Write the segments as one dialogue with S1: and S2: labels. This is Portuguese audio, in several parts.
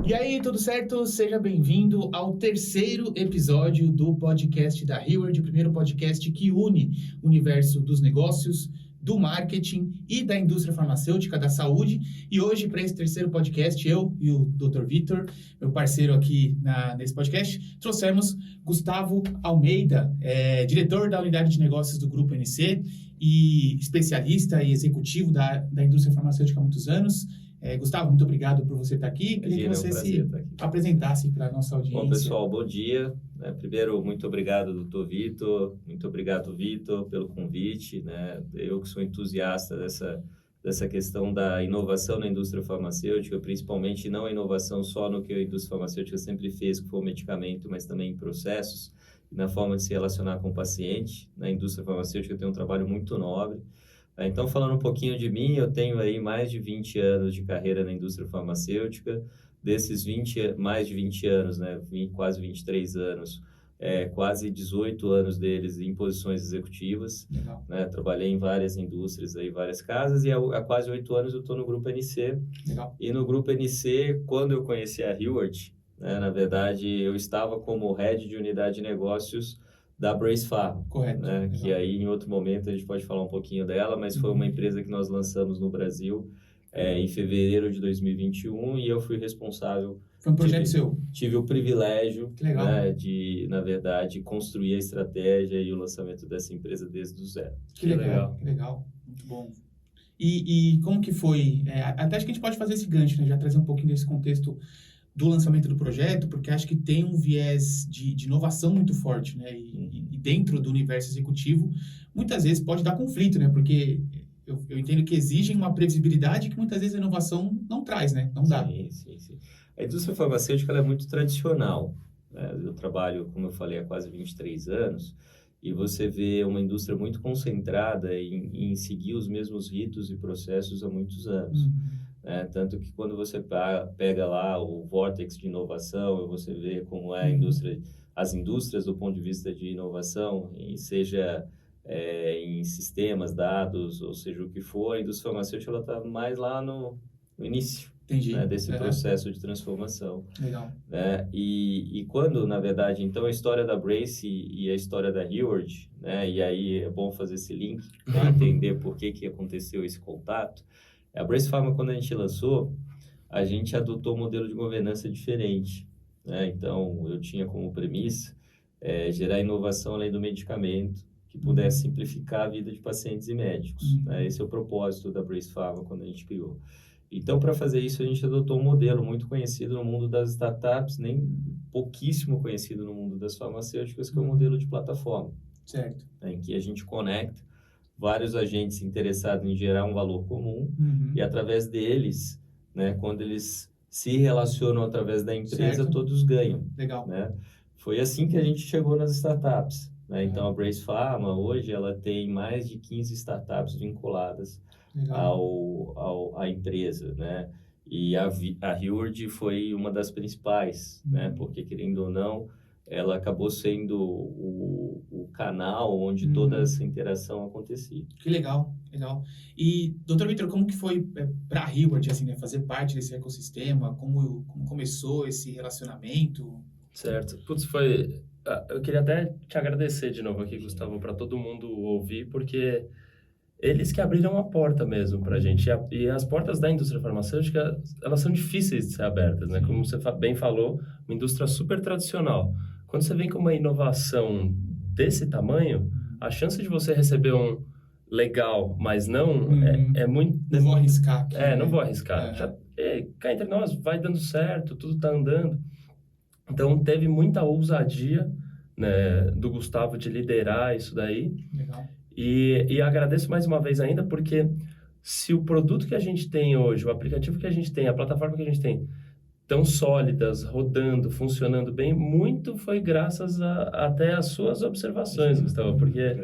S1: E aí, tudo certo? Seja bem-vindo ao terceiro episódio do podcast da Hayward, o primeiro podcast que une o universo dos negócios, do marketing e da indústria farmacêutica, da saúde. E hoje, para esse terceiro podcast, eu e o Dr. Vitor, meu parceiro aqui nesse podcast, trouxemos Gustavo Almeida, diretor da unidade de negócios do Grupo NC e especialista e executivo da indústria farmacêutica há muitos anos. Gustavo, muito obrigado por você estar aqui. Queria que você se apresentasse para a nossa audiência.
S2: Bom, pessoal, bom dia. Primeiro, muito obrigado, doutor Vitor. Muito obrigado, Vitor, pelo convite. Eu que sou entusiasta dessa questão da inovação na indústria farmacêutica, principalmente não a inovação só no que a indústria farmacêutica sempre fez, que foi o medicamento, mas também em processos e na forma de se relacionar com o paciente. Na indústria farmacêutica tem um trabalho muito nobre. Então, falando um pouquinho de mim, eu tenho aí mais de 20 anos de carreira na indústria farmacêutica. Desses mais de 20 anos, quase 23 anos, quase 18 anos deles em posições executivas. Trabalhei em várias indústrias, aí, várias casas, e há quase 8 anos eu estou no Grupo NC.
S1: Legal.
S2: E no Grupo NC, quando eu conheci a Hayward, na verdade, eu estava como head de unidade de negócios da Brace Pharma.
S1: Correto.
S2: Que aí, em outro momento, a gente pode falar um pouquinho dela, mas foi uma empresa que nós lançamos no Brasil em fevereiro de 2021 e eu fui responsável...
S1: Foi um projeto seu?
S2: Tive o privilégio
S1: de,
S2: na verdade, construir a estratégia e o lançamento dessa empresa desde o zero.
S1: Que legal. Muito bom. E como que foi? Até acho que a gente pode fazer esse gancho, já trazer um pouquinho desse contexto do lançamento do projeto, porque acho que tem um viés de inovação muito forte, E dentro do universo executivo, muitas vezes pode dar conflito, Porque eu entendo que exigem uma previsibilidade que muitas vezes a inovação não traz, Não dá.
S2: Sim. A indústria farmacêutica ela é muito tradicional. Eu trabalho, como eu falei, há quase 23 anos, e você vê uma indústria muito concentrada em seguir os mesmos ritos e processos há muitos anos. Tanto que quando você pega lá o vórtice de inovação, você vê como é as indústrias do ponto de vista de inovação, seja em sistemas, dados, ou seja o que for, a indústria farmacêutica está mais lá no início desse processo de transformação.
S1: Legal.
S2: E quando, na verdade, então a história da Brace e a história da Hayward, e aí é bom fazer esse link para entender por que aconteceu esse contato. A Brace Pharma, quando a gente lançou, a gente adotou um modelo de governança diferente. Então, eu tinha como premissa gerar inovação além do medicamento, que pudesse simplificar a vida de pacientes e médicos. Esse é o propósito da Brace Pharma quando a gente criou. Então, para fazer isso, a gente adotou um modelo muito conhecido no mundo das startups, nem pouquíssimo conhecido no mundo das farmacêuticas, que é o modelo de plataforma.
S1: Certo.
S2: Em que a gente conecta vários agentes interessados em gerar um valor comum e através deles, quando eles se relacionam através da empresa, todos ganham.
S1: Legal.
S2: Foi assim que a gente chegou nas startups. Então, a Brace Pharma, hoje, ela tem mais de 15 startups vinculadas à empresa, E a Hayward foi uma das principais, porque, querendo ou não, ela acabou sendo o canal onde toda essa interação acontecia.
S1: Que legal. E, doutor Vitor, como que foi para a Hayward, fazer parte desse ecossistema? Como começou esse relacionamento?
S3: Certo. Eu queria até te agradecer de novo aqui, Gustavo, para todo mundo ouvir, porque eles que abriram a porta mesmo para a gente. E as portas da indústria farmacêutica, elas são difíceis de ser abertas, Como você bem falou, uma indústria super tradicional. Quando você vem com uma inovação desse tamanho, a chance de você receber um legal, mas não, é muito...
S1: Não vou arriscar aqui.
S3: Não vou arriscar. Cá entre nós, vai dando certo, tudo está andando. Então, teve muita ousadia, do Gustavo de liderar isso daí.
S1: Legal.
S3: E agradeço mais uma vez ainda, porque se o produto que a gente tem hoje, o aplicativo que a gente tem, a plataforma que a gente tem, tão sólidas, rodando, funcionando bem, muito foi graças até às suas observações, Gustavo, porque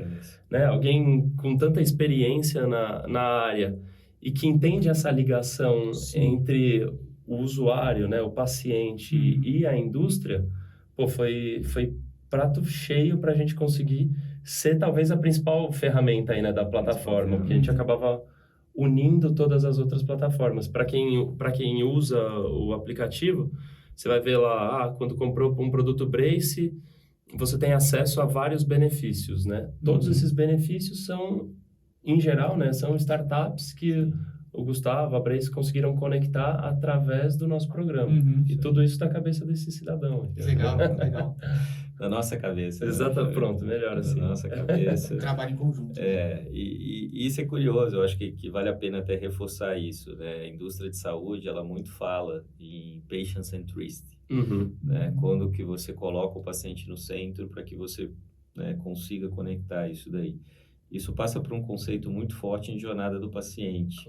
S3: alguém com tanta experiência na área e que entende essa ligação entre o usuário, o paciente e a indústria, foi prato cheio para a gente conseguir ser talvez a principal ferramenta aí, da plataforma, porque a gente acabava unindo todas as outras plataformas. Para quem usa o aplicativo, você vai ver lá, quando comprou um produto Brace, você tem acesso a vários benefícios, né? Todos esses benefícios são, em geral, né, são startups que o Gustavo, a Brace conseguiram conectar através do nosso programa. E tudo isso da cabeça desse cidadão.
S1: Legal, legal.
S2: Na nossa cabeça.
S3: Exato,
S2: né?
S3: Pronto, melhor assim.
S2: Na nossa cabeça.
S1: Trabalho em conjunto.
S2: E isso é curioso, eu acho que vale a pena até reforçar isso, né? A indústria de saúde, ela muito fala em patient centricity, né? Quando que você coloca o paciente no centro para que você, né, consiga conectar isso daí. Isso passa por um conceito muito forte em jornada do paciente,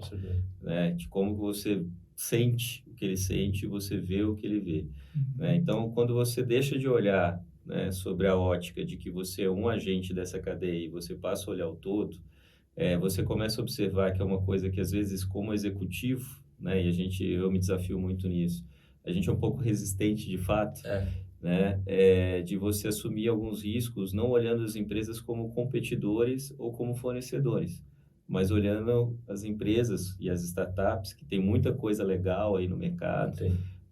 S2: né? De como você sente o que ele sente e você vê o que ele vê. Né? Então, quando você deixa de olhar, né, sobre a ótica de que você é um agente dessa cadeia e você passa a olhar o todo, você começa a observar que é uma coisa que, às vezes, como executivo, né, e eu me desafio muito nisso, a gente é um pouco resistente de fato, né, de você assumir alguns riscos, não olhando as empresas como competidores ou como fornecedores, mas olhando as empresas e as startups, que tem muita coisa legal aí no mercado.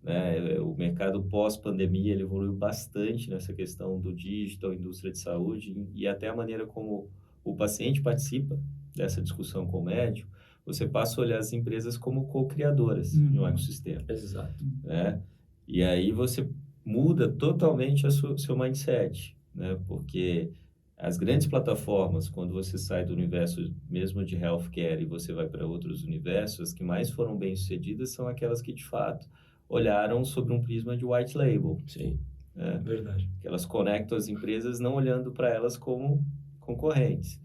S2: Né? O mercado pós-pandemia ele evoluiu bastante nessa questão do digital, indústria de saúde, e até a maneira como o paciente participa dessa discussão com o médico. Você passa a olhar as empresas como co-criadoras de um ecossistema.
S3: Exato.
S2: Né? E aí você muda totalmente seu mindset, né? Porque as grandes plataformas, quando você sai do universo mesmo de healthcare e você vai para outros universos, as que mais foram bem-sucedidas são aquelas que, de fato, olharam sobre um prisma de white label.
S3: Sim, verdade.
S2: Que elas conectam as empresas não olhando para elas como concorrentes.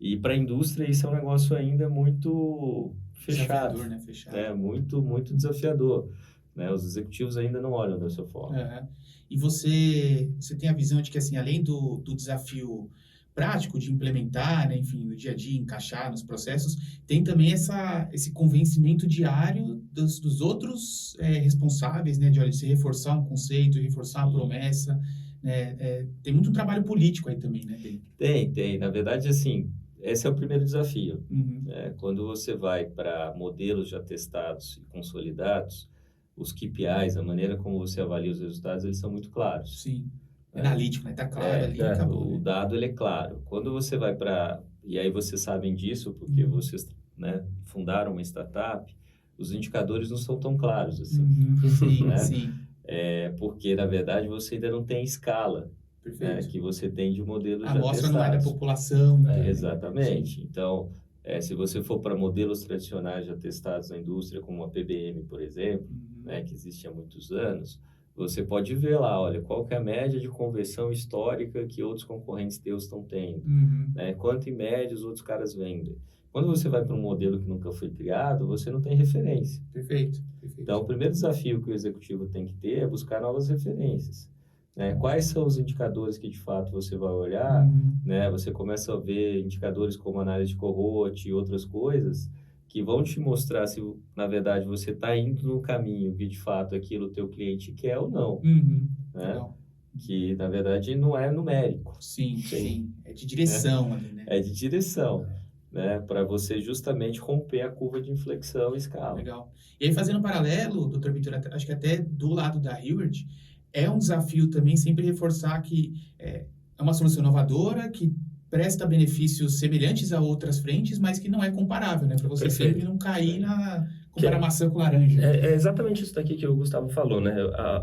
S2: E para a indústria isso é um negócio ainda muito fechado.
S1: Desafiador, né? Fechado.
S2: Muito, muito desafiador. Né? Os executivos ainda não olham dessa forma.
S1: E você tem a visão de que, assim, além do desafio prático de implementar, né, enfim, no dia a dia, encaixar nos processos, tem também esse convencimento diário dos outros responsáveis, né, de olha, se reforçar um conceito, reforçar uma promessa, né, tem muito trabalho político aí também, né?
S2: Tem. Na verdade, assim, esse é o primeiro desafio. Né? Quando você vai para modelos já testados e consolidados, os KPIs, a maneira como você avalia os resultados, eles são muito claros.
S1: Sim. Analítico, né? Tá claro ali, acabou.
S2: O dado, ele é claro. Quando você vai para... E aí vocês sabem disso, porque vocês, né, fundaram uma startup, os indicadores não são tão claros assim.
S1: Sim,
S2: né?
S1: sim.
S2: Porque, na verdade, você ainda não tem escala, né, que você tem de modelos já testados.
S1: A amostra não é da população.
S2: Exatamente. Sim. Então, se você for para modelos tradicionais já testados na indústria, como a PBM, por exemplo, né, que existe há muitos anos, você pode ver lá, olha, qual que é a média de conversão histórica que outros concorrentes teus estão tendo, né? Quanto em média os outros caras vendem. Quando você vai para um modelo que nunca foi criado, você não tem referência.
S1: Perfeito.
S2: Então, o primeiro desafio que o executivo tem que ter é buscar novas referências. Né? Quais são os indicadores que, de fato, você vai olhar? Né? Você começa a ver indicadores como análise de cohort e outras coisas que vão te mostrar se, na verdade, você está indo no caminho que, de fato, aquilo o teu cliente quer ou não. Né? Que, na verdade, não é numérico.
S1: Sim. É de direção ali, né?
S2: É de direção, né? Para você justamente romper a curva de inflexão e escala.
S1: Legal. E aí, fazendo um paralelo, Dr. Vitor, acho que até do lado da Hayward, é um desafio também sempre reforçar que é uma solução inovadora, que presta benefícios semelhantes a outras frentes, mas que não é comparável, né? Para você sempre não cair na comparar maçã com laranja.
S3: É exatamente isso daqui que o Gustavo falou, né?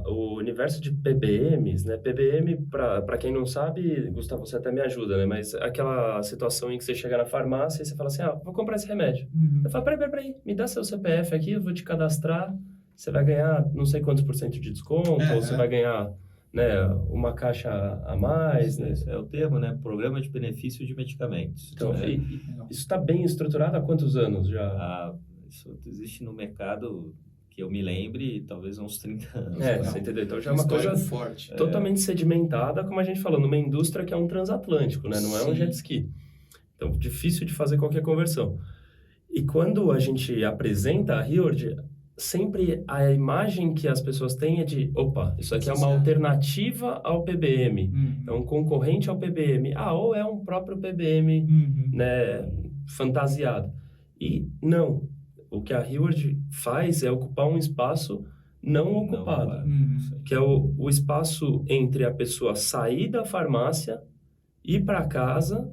S3: O universo de PBMs, né? PBM, para quem não sabe, Gustavo, você até me ajuda, né? Mas aquela situação em que você chega na farmácia e você fala assim, vou comprar esse remédio. Eu falo, peraí, me dá seu CPF aqui, eu vou te cadastrar, você vai ganhar não sei quantos % de desconto, ou você vai ganhar... Né, uma caixa a mais. Né?
S2: É o termo, né? Programa de benefício de medicamentos.
S3: Então,
S2: né?
S3: Isso está bem estruturado há quantos anos já?
S2: Isso existe no mercado, que eu me lembre, talvez uns 30 anos.
S3: Você entendeu? Então já é uma coisa
S1: forte.
S3: Totalmente sedimentada, como a gente falou, numa indústria que é um transatlântico, né? Não é um jet ski. Então, difícil de fazer qualquer conversão. E quando a gente apresenta a Hayward, sempre a imagem que as pessoas têm é de, isso aqui é uma alternativa ao PBM, é um concorrente ao PBM, ou é um próprio PBM, né, fantasiado. E não, o que a Hayward faz é ocupar um espaço não ocupado, que é o espaço entre a pessoa sair da farmácia, ir para casa,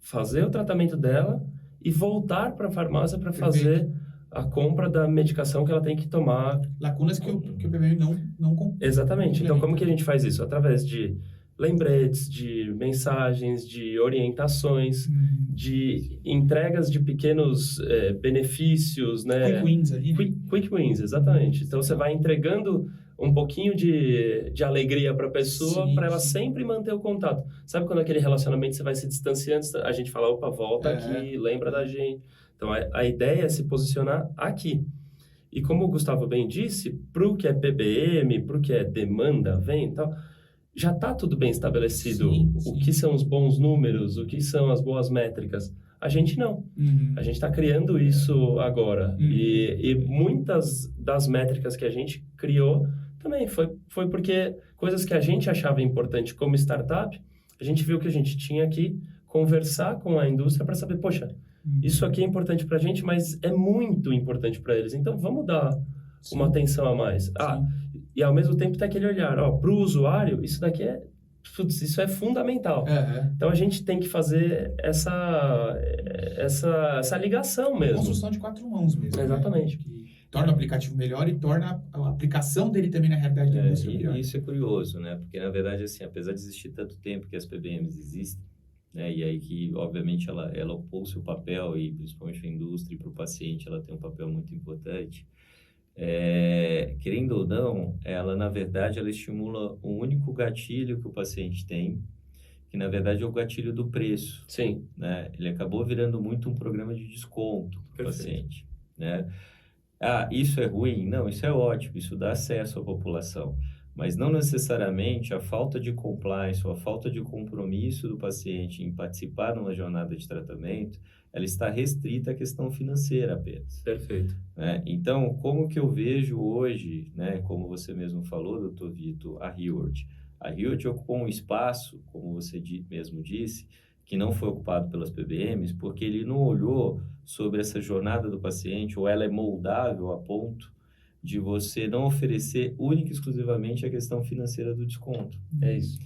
S3: fazer o tratamento dela e voltar para a farmácia para fazer a compra da medicação que ela tem que tomar.
S1: Lacunas que o PBM não
S3: Exatamente. Então, como que a gente faz isso? Através de lembretes, de mensagens, de orientações, de entregas de pequenos benefícios, né?
S1: Quick wins ali, né?
S3: Quick wins, exatamente. Então, você vai entregando um pouquinho de alegria para a pessoa, para ela sempre manter o contato. Sabe quando aquele relacionamento você vai se distanciando, a gente fala, opa, volta aqui, lembra da gente. Então, a ideia é se posicionar aqui. E como o Gustavo bem disse, para o que é PBM, para o que é demanda, vem e tal, já está tudo bem estabelecido. O que são os bons números, o que são as boas métricas. A gente não. A gente está criando isso agora. E muitas das métricas que a gente criou também foi porque coisas que a gente achava importante como startup, a gente viu que a gente tinha que conversar com a indústria para saber, poxa, isso aqui é importante para a gente, mas é muito importante para eles. Então, vamos dar uma atenção a mais. E ao mesmo tempo tem aquele olhar, para o usuário, isso daqui isso é fundamental. Então, a gente tem que fazer essa ligação mesmo.
S1: Construção de 4 mãos mesmo.
S3: Exatamente.
S1: Né? Que torna o aplicativo melhor e torna a aplicação dele também na realidade da indústria melhor.
S2: Isso é curioso, né? Porque, na verdade, assim, apesar de existir tanto tempo que as PBMs existem, né? E aí que, obviamente, ela ocupou o seu papel e, principalmente, a indústria e para o paciente, ela tem um papel muito importante. Querendo ou não, ela, na verdade, ela estimula um único gatilho que o paciente tem, que, na verdade, é o gatilho do preço.
S3: Sim.
S2: Né? Ele acabou virando muito um programa de desconto para o paciente. Né? Isso é ruim? Não, isso é ótimo, isso dá acesso à população. Mas não necessariamente a falta de compliance ou a falta de compromisso do paciente em participar de uma jornada de tratamento, ela está restrita à questão financeira apenas.
S3: Perfeito.
S2: Né? Então, como que eu vejo hoje, né, como você mesmo falou, Dr. Vitor, a Hayward? A Hayward ocupou um espaço, como você mesmo disse, que não foi ocupado pelas PBMs, porque ele não olhou sobre essa jornada do paciente, ou ela é moldável a ponto de você não oferecer única e exclusivamente a questão financeira do desconto.
S3: É isso.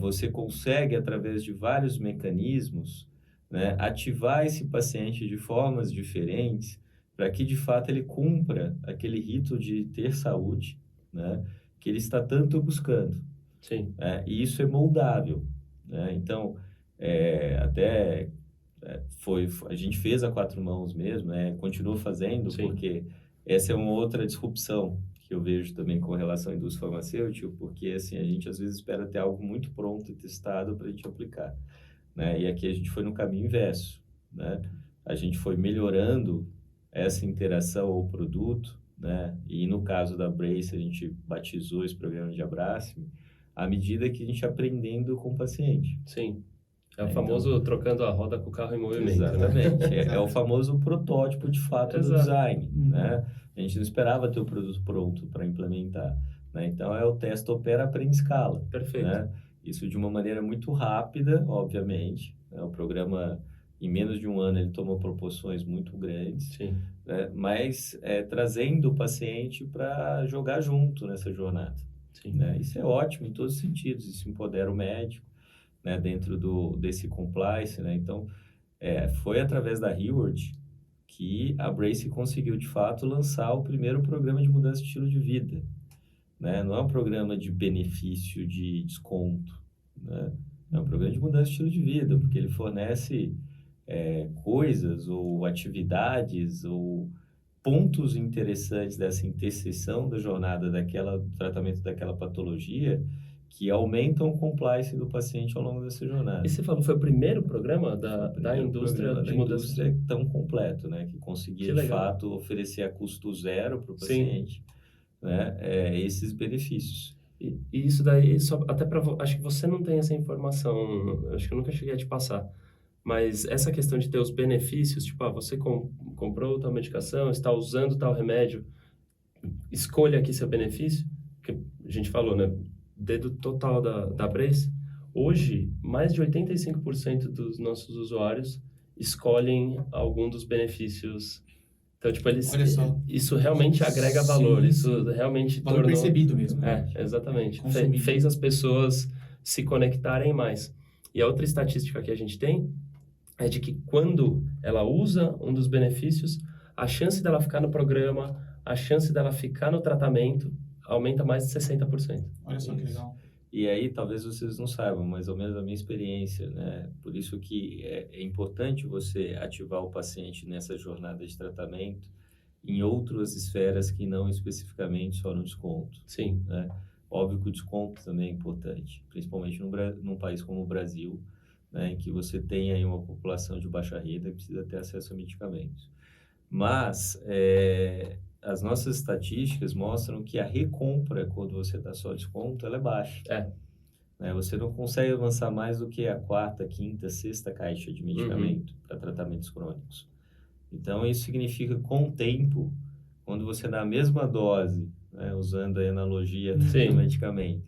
S2: Você consegue, através de vários mecanismos, né, ativar esse paciente de formas diferentes para que, de fato, ele cumpra aquele rito de ter saúde, né, que ele está tanto buscando.
S3: Sim.
S2: E isso é moldável. Né? Então, a gente fez a 4 mãos mesmo, continua fazendo,
S3: Sim.
S2: porque essa é uma outra disrupção que eu vejo também com relação à indústria farmacêutica, porque assim, a gente às vezes espera ter algo muito pronto e testado para a gente aplicar. Né? E aqui a gente foi no caminho inverso. Né? A gente foi melhorando essa interação ao produto, né? E no caso da Brace, a gente batizou esse programa de Abrace-me, à medida que a gente aprendendo com o paciente.
S3: Sim. É o famoso trocando a roda com o carro em movimento.
S2: Exatamente.
S3: Né?
S2: É o famoso protótipo, de fato, do design. Né? A gente não esperava ter o produto pronto para implementar. Né? Então, é o teste opera, aprende escala.
S3: Perfeito.
S2: Né? Isso de uma maneira muito rápida, obviamente. Né? O programa, em menos de um ano, ele tomou proporções muito grandes.
S3: Sim.
S2: Né? Mas trazendo o paciente para jogar junto nessa jornada.
S3: Sim.
S2: Né? Isso é ótimo em todos os sentidos. Isso empodera o médico, né, dentro desse compliance, né? Então, foi através da Hayward que a Brace conseguiu, de fato, lançar o primeiro programa de mudança de estilo de vida. Né? Não é um programa de benefício de desconto, né? É um programa de mudança de estilo de vida, porque ele fornece coisas ou atividades ou pontos interessantes dessa interseção da jornada do tratamento daquela patologia que aumentam o compliance do paciente ao longo dessa jornada.
S3: E você falou, foi o primeiro programa da indústria de mudança?
S2: Tão completo, né? Que conseguia, de fato, oferecer a custo zero para o paciente, né? Esses benefícios.
S3: E isso daí, até para... Acho que você não tem essa informação, acho que eu nunca cheguei a te passar. Mas essa questão de ter os benefícios, tipo, você comprou tal medicação, está usando tal remédio, escolha aqui seu benefício, que a gente falou, né? Dedo total da Brace. Hoje, mais de 85% dos nossos usuários escolhem algum dos benefícios. Então, tipo,
S1: Olha só.
S3: isso realmente agrega valor, isso realmente
S1: valor
S3: tornou...
S1: percebido mesmo.
S3: Exatamente.
S1: Consumido.
S3: Fez as pessoas se conectarem mais. E a outra estatística que a gente tem é de que quando ela usa um dos benefícios, a chance dela ficar no programa, a chance dela ficar no tratamento aumenta mais de 60%.
S1: Olha só que legal.
S2: E aí, talvez vocês não saibam, mas ao menos a minha experiência, né? Por isso que é importante você ativar o paciente nessa jornada de tratamento em outras esferas que não especificamente só no desconto.
S3: Sim.
S2: Né? Óbvio que o desconto também é importante, principalmente num país como o Brasil, né? Em que você tem aí uma população de baixa renda que precisa ter acesso a medicamentos. Mas as nossas estatísticas mostram que a recompra, quando você dá só desconto, ela é baixa. Né? Você não consegue avançar mais do que a 4ª, 5ª, 6ª caixa de medicamento para tratamentos crônicos. Então, isso significa que, com o tempo, quando você dá a mesma dose, né, usando a analogia do medicamento,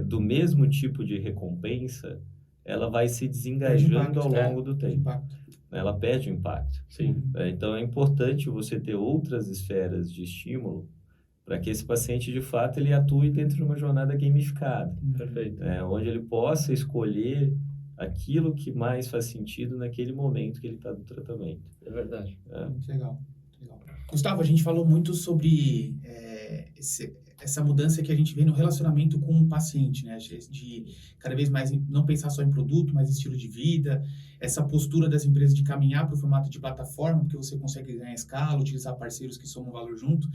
S2: do mesmo tipo de recompensa, ela vai se desengajando ao longo do tempo. Ela perde o impacto.
S3: Sim.
S2: Então, é importante você ter outras esferas de estímulo para que esse paciente, de fato, ele atue dentro de uma jornada gamificada.
S3: Perfeito.
S2: Onde ele possa escolher aquilo que mais faz sentido naquele momento que ele está no tratamento.
S3: É verdade.
S1: Muito legal. Gustavo, a gente falou muito sobre essa mudança que a gente vê no relacionamento com o paciente, né? De cada vez mais não pensar só em produto, mas estilo de vida, essa postura das empresas de caminhar para o formato de plataforma, porque você consegue ganhar escala, utilizar parceiros que somam valor junto.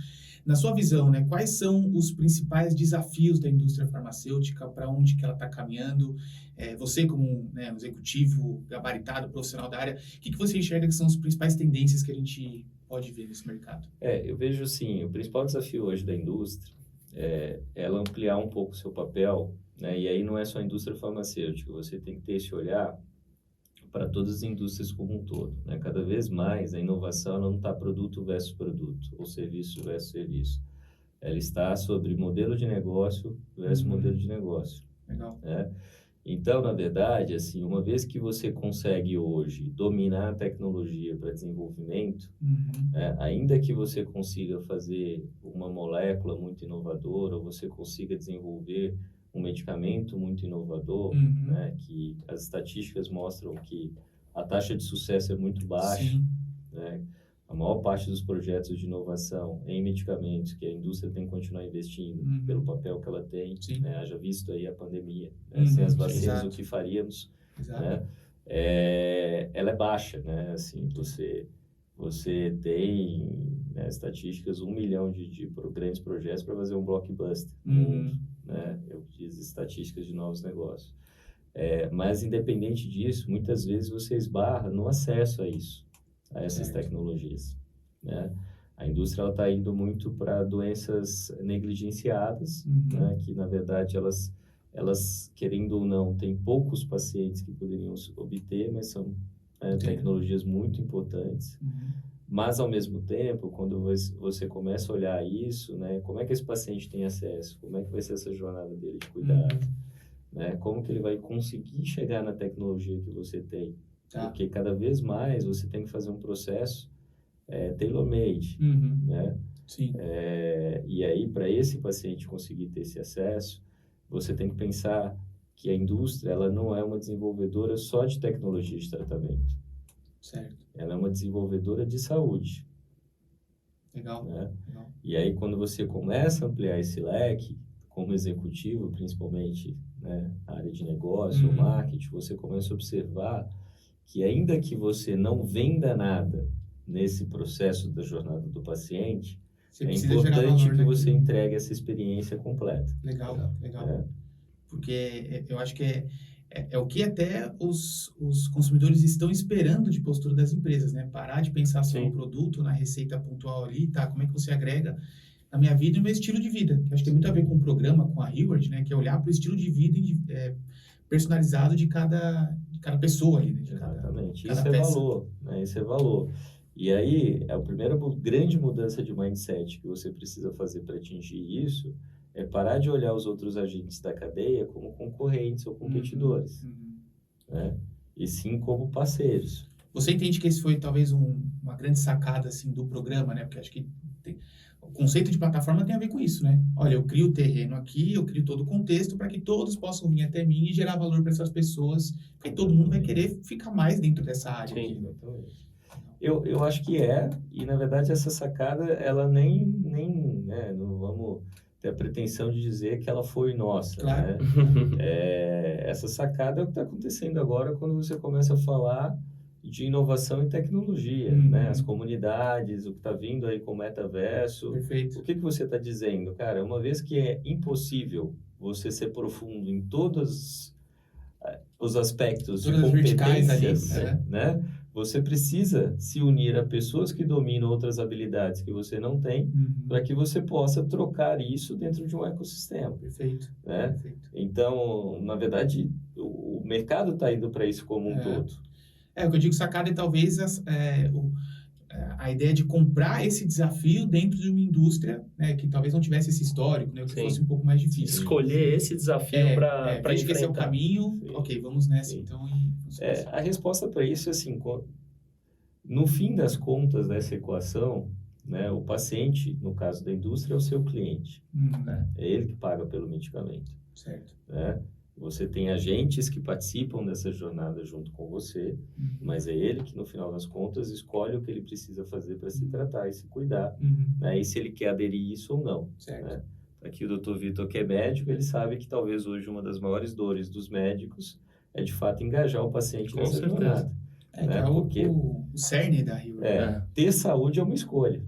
S1: Na sua visão, né, quais são os principais desafios da indústria farmacêutica, para onde que ela está caminhando? Você, como um executivo gabaritado, profissional da área, o que você enxerga que são as principais tendências que a gente pode ver nesse mercado?
S2: Eu vejo assim, o principal desafio hoje da indústria é ela ampliar um pouco o seu papel, né? E aí não é só a indústria farmacêutica, você tem que ter esse olhar para todas as indústrias como um todo, né? Cada vez mais a inovação não está produto versus produto, ou serviço versus serviço. Ela está sobre modelo de negócio versus modelo de negócio.
S1: Legal.
S2: Né? Então, na verdade, assim, uma vez que você consegue hoje dominar a tecnologia para desenvolvimento, ainda que você consiga fazer uma molécula muito inovadora, ou você consiga desenvolver um medicamento muito inovador, né, que as estatísticas mostram que a taxa de sucesso é muito baixa, né? A maior parte dos projetos de inovação em medicamentos que a indústria tem que continuar investindo pelo papel que ela tem, né? Haja visto aí a pandemia, né? Sem as vacinas, o que faríamos, né? Ela é baixa, né? Assim, você tem, né, estatísticas, 1 milhão de grandes projetos para fazer um blockbuster no mundo, né? Eu fiz estatísticas de novos negócios. Mas, independente disso, muitas vezes você esbarra no acesso a isso, a essas tecnologias, né? A indústria está indo muito para doenças negligenciadas, né? Que, na verdade, elas, querendo ou não, têm poucos pacientes que poderiam obter, mas são tecnologias muito importantes. Mas, ao mesmo tempo, quando você começa a olhar isso, né? Como é que esse paciente tem acesso? Como é que vai ser essa jornada dele de cuidado? Né? Como que ele vai conseguir chegar na tecnologia que você tem? Porque cada vez mais você tem que fazer um processo tailor-made, né?
S1: Sim.
S2: E aí, para esse paciente conseguir ter esse acesso, você tem que pensar que a indústria, ela não é uma desenvolvedora só de tecnologia de tratamento.
S1: Certo.
S2: Ela é uma desenvolvedora de saúde.
S1: Legal.
S2: Né?
S1: Legal.
S2: E aí, quando você começa a ampliar esse leque, como executivo, principalmente, né, a área de negócio, o marketing, você começa a observar que ainda que você não venda nada nesse processo da jornada do paciente, é importante que você entregue essa experiência completa.
S1: Legal. Porque eu acho que é o que até os consumidores estão esperando de postura das empresas, né? Parar de pensar só no produto, na receita pontual ali, como é que você agrega na minha vida e no meu estilo de vida. Que acho que tem muito a ver com o programa, com a Hayward, né? Que é olhar para o estilo de vida personalizado de cada pessoa ali, né?
S2: Exatamente.
S1: Cada
S2: isso
S1: peça.
S2: É valor, né? Isso é valor. E aí, a primeira grande mudança de mindset que você precisa fazer para atingir isso é parar de olhar os outros agentes da cadeia como concorrentes ou competidores, né? E sim como parceiros.
S1: Você entende que esse foi talvez uma grande sacada assim, do programa, né? Porque acho que o conceito de plataforma tem a ver com isso, né? Olha, eu crio o terreno aqui, eu crio todo o contexto para que todos possam vir até mim e gerar valor para essas pessoas, porque todo mundo vai querer ficar mais dentro dessa área.
S3: Sim.
S1: Aqui.
S2: Exatamente. Eu acho que e na verdade essa sacada, ela nem né, não vamos ter a pretensão de dizer que ela foi nossa,
S1: Claro.
S2: né? Essa sacada é o que está acontecendo agora quando você começa a falar de inovação e tecnologia, né? As comunidades, o que está vindo aí com o metaverso.
S1: Perfeito.
S2: O que você está dizendo? Cara, uma vez que é impossível você ser profundo em todos os aspectos de
S1: Todas as verticais ali,
S2: competências, né? Você precisa se unir a pessoas que dominam outras habilidades que você não tem, para que você possa trocar isso dentro de um ecossistema.
S1: Perfeito.
S2: Né?
S1: Perfeito.
S2: Então, na verdade, o mercado está indo para isso como um todo.
S1: O que eu digo sacada é talvez a ideia de comprar esse desafio dentro de uma indústria, né, que talvez não tivesse esse histórico, né, que
S3: Sim.
S1: fosse um pouco mais difícil.
S3: Escolher esse desafio para enfrentar.
S1: Que esse é o caminho,
S2: Sim.
S1: ok, vamos nessa
S2: Sim.
S1: então.
S2: A resposta para isso é assim, no fim das contas dessa equação, né, o paciente, no caso da indústria, é o seu cliente. É ele que paga pelo medicamento.
S1: Certo.
S2: Né? Você tem agentes que participam dessa jornada junto com você, mas é ele que, no final das contas, escolhe o que ele precisa fazer para se tratar e se cuidar, né? E se ele quer aderir isso ou não.
S1: Certo.
S2: Né? Aqui o Dr. Vitor, que é médico, ele sabe que talvez hoje uma das maiores dores dos médicos é, de fato, engajar o paciente
S3: Com
S2: nessa
S3: certeza.
S2: jornada. Né?
S1: Porque o cerne da Rio.
S2: Ter saúde é uma escolha,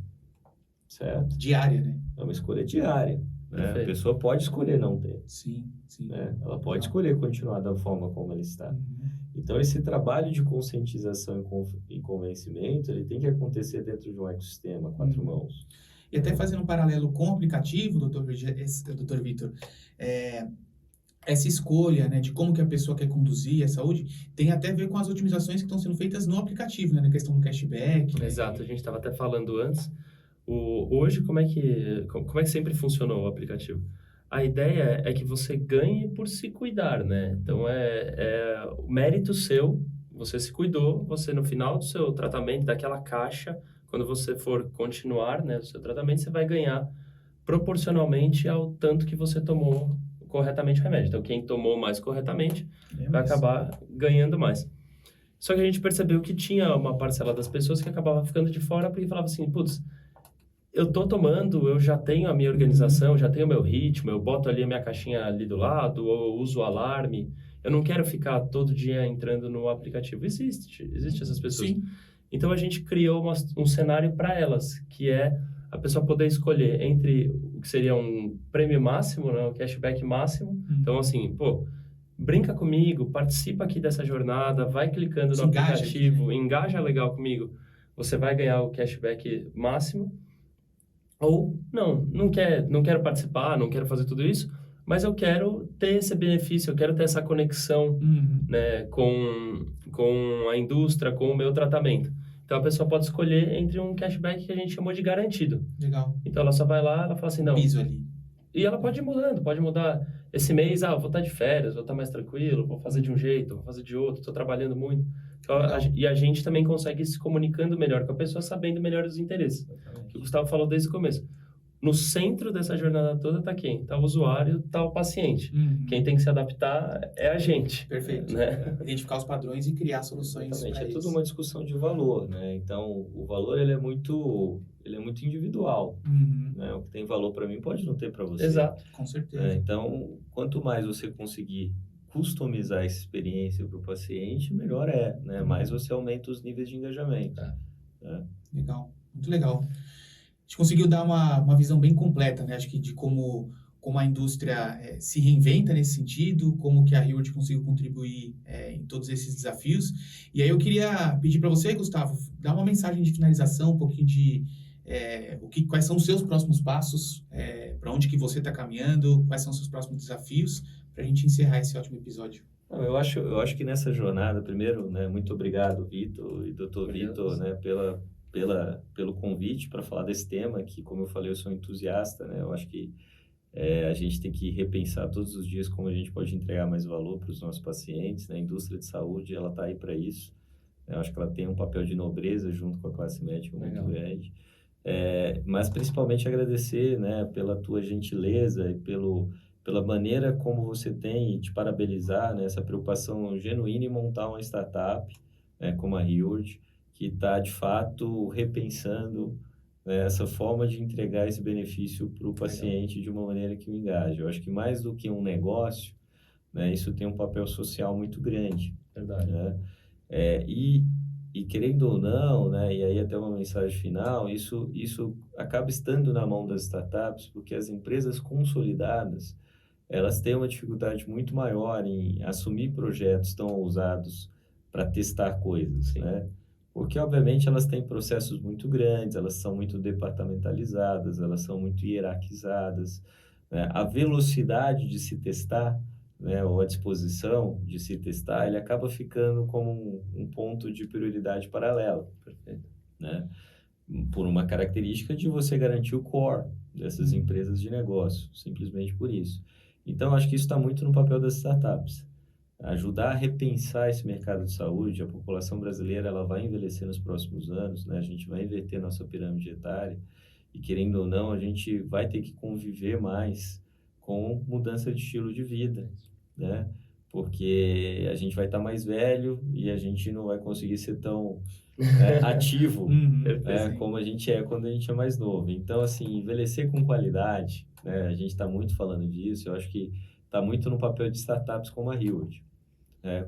S2: certo?
S1: Diária, né?
S2: É uma escolha diária. Né? A pessoa pode escolher não ter.
S1: Sim.
S2: Né? Ela pode escolher continuar da forma como ela está. Então, esse trabalho de conscientização e convencimento, ele tem que acontecer dentro de um ecossistema, 4 mãos.
S1: E até fazendo um paralelo com o aplicativo, Dr. Vitor, essa escolha, né, de como que a pessoa quer conduzir a saúde, tem até a ver com as otimizações que estão sendo feitas no aplicativo, né, na questão do cashback.
S3: Exato, a gente estava até falando antes. Hoje, como é que sempre funcionou o aplicativo? A ideia é que você ganhe por se cuidar, né? Então, é o mérito seu, você se cuidou, você no final do seu tratamento, daquela caixa, quando você for continuar, né, o seu tratamento, você vai ganhar proporcionalmente ao tanto que você tomou corretamente o remédio. Então, quem tomou mais corretamente vai acabar ganhando mais. Só que a gente percebeu que tinha uma parcela das pessoas que acabava ficando de fora porque falava assim, putz, eu tô tomando, eu já tenho a minha organização, já tenho o meu ritmo, eu boto ali a minha caixinha ali do lado, ou eu uso o alarme, eu não quero ficar todo dia entrando no aplicativo. Existe essas pessoas.
S1: Sim.
S3: Então, a gente criou um cenário para elas, que é a pessoa poder escolher entre o que seria um prêmio máximo, né, um cashback máximo. Então, assim, brinca comigo, participa aqui dessa jornada, vai clicando no aplicativo, engaja legal comigo, você vai ganhar o cashback máximo. Ou, não quero participar, não quero fazer tudo isso, mas eu quero ter esse benefício, eu quero ter essa conexão né, com a indústria, com o meu tratamento. Então, a pessoa pode escolher entre um cashback que a gente chamou de garantido.
S1: Legal.
S3: Então, ela só vai lá, ela fala assim, não...
S1: Piso ali.
S3: E ela pode ir mudando, pode mudar. Esse mês, eu vou estar de férias, vou estar mais tranquilo, vou fazer de um jeito, vou fazer de outro, estou trabalhando muito. Então, e a gente também consegue ir se comunicando melhor com a pessoa, sabendo melhor os interesses. Que o Gustavo falou desde o começo. No centro dessa jornada toda está quem? Está o usuário, está o paciente. Quem tem que se adaptar é a gente.
S1: Perfeito.
S3: Né?
S1: Identificar os padrões e criar soluções para isso.
S2: É tudo uma discussão de valor, né? Então, o valor ele é muito individual. Né? O que tem valor para mim pode não ter para você.
S3: Exato.
S1: Com certeza.
S2: Então, quanto mais você conseguir customizar essa experiência para o paciente, melhor é, né? Mais você aumenta os níveis de engajamento. Né?
S1: Legal, muito legal. A gente conseguiu dar uma visão bem completa, né? Acho que de como a indústria se reinventa nesse sentido, como que a Hayward conseguiu contribuir em todos esses desafios. E aí eu queria pedir para você, Gustavo, dar uma mensagem de finalização, um pouquinho de quais são os seus próximos passos, para onde que você está caminhando, quais são os seus próximos desafios, para a gente encerrar esse ótimo episódio.
S2: Eu acho que nessa jornada, primeiro, né, muito obrigado, Vitor e Dr. Vitor, né, pelo convite para falar desse tema, que, como eu falei, eu sou entusiasta, né? Eu acho que a gente tem que repensar todos os dias como a gente pode entregar mais valor para os nossos pacientes, né? A indústria de saúde, ela está aí para isso. Eu acho que ela tem um papel de nobreza junto com a classe médica muito grande. Mas principalmente agradecer, né, pela tua gentileza e pela maneira como você tem, e te parabenizar, né, essa preocupação genuína em montar uma startup, né, como a Hayward, que está, de fato, repensando, né, essa forma de entregar esse benefício para o paciente de uma maneira que o engaje. Eu acho que mais do que um negócio, né, isso tem um papel social muito grande.
S3: Verdade.
S2: Né? E querendo ou não, né, e aí até uma mensagem final, isso acaba estando na mão das startups, porque as empresas consolidadas, elas têm uma dificuldade muito maior em assumir projetos tão ousados para testar coisas, né? Porque, obviamente, elas têm processos muito grandes, elas são muito departamentalizadas, elas são muito hierarquizadas, né? A velocidade de se testar, né, ou a disposição de se testar, ele acaba ficando como um ponto de prioridade paralela.
S3: Perfeito.
S2: Né? Por uma característica de você garantir o core dessas empresas de negócio, simplesmente por isso. Então, acho que isso está muito no papel das startups. Ajudar a repensar esse mercado de saúde. A população brasileira ela vai envelhecer nos próximos anos, né? A gente vai inverter nossa pirâmide etária e, querendo ou não, a gente vai ter que conviver mais com mudança de estilo de vida, né? Porque a gente vai estar mais velho e a gente não vai conseguir ser tão ativo como a gente é quando a gente é mais novo. Então, assim, envelhecer com qualidade, né? A gente está muito falando disso, eu acho que está muito no papel de startups como a Hayward.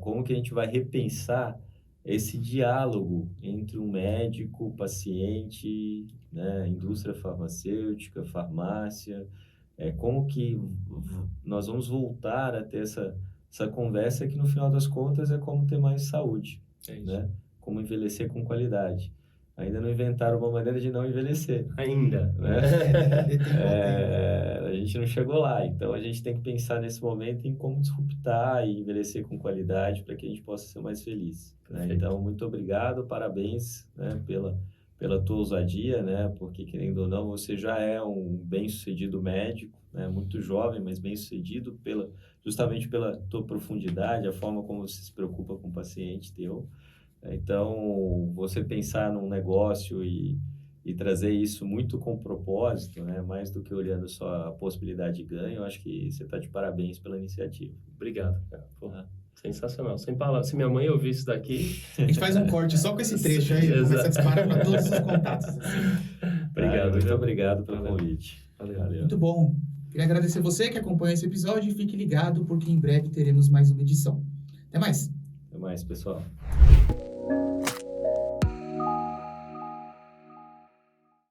S2: Como que a gente vai repensar esse diálogo entre o médico, o paciente, né? Indústria farmacêutica, farmácia, como que nós vamos voltar a ter essa conversa que, no final das contas, é como ter mais saúde, né? Como envelhecer com qualidade. Ainda não inventaram uma maneira de não envelhecer.
S3: Ainda.
S2: Né? A gente não chegou lá. Então, a gente tem que pensar nesse momento em como disruptar e envelhecer com qualidade para que a gente possa ser mais feliz. Né? Então, muito obrigado, parabéns, né, pela tua ousadia, né? Porque, querendo ou não, você já é um bem-sucedido médico, né? Muito jovem, mas bem-sucedido justamente pela tua profundidade, a forma como você se preocupa com o paciente teu. Então, você pensar num negócio e trazer isso muito com propósito, né? Mais do que olhando só a possibilidade de ganho, eu acho que você está de parabéns pela iniciativa.
S3: Obrigado, cara. Sensacional. Sem palavras. Se minha mãe ouvir isso daqui...
S1: A gente faz um corte só com esse trecho aí, começa a disparar para todos os contatos. Assim.
S3: Obrigado.
S2: Muito obrigado pelo convite.
S3: Valeu.
S1: Muito bom. Queria agradecer você que acompanha esse episódio e fique ligado porque em breve teremos mais uma edição. Até mais.
S2: Até mais, pessoal.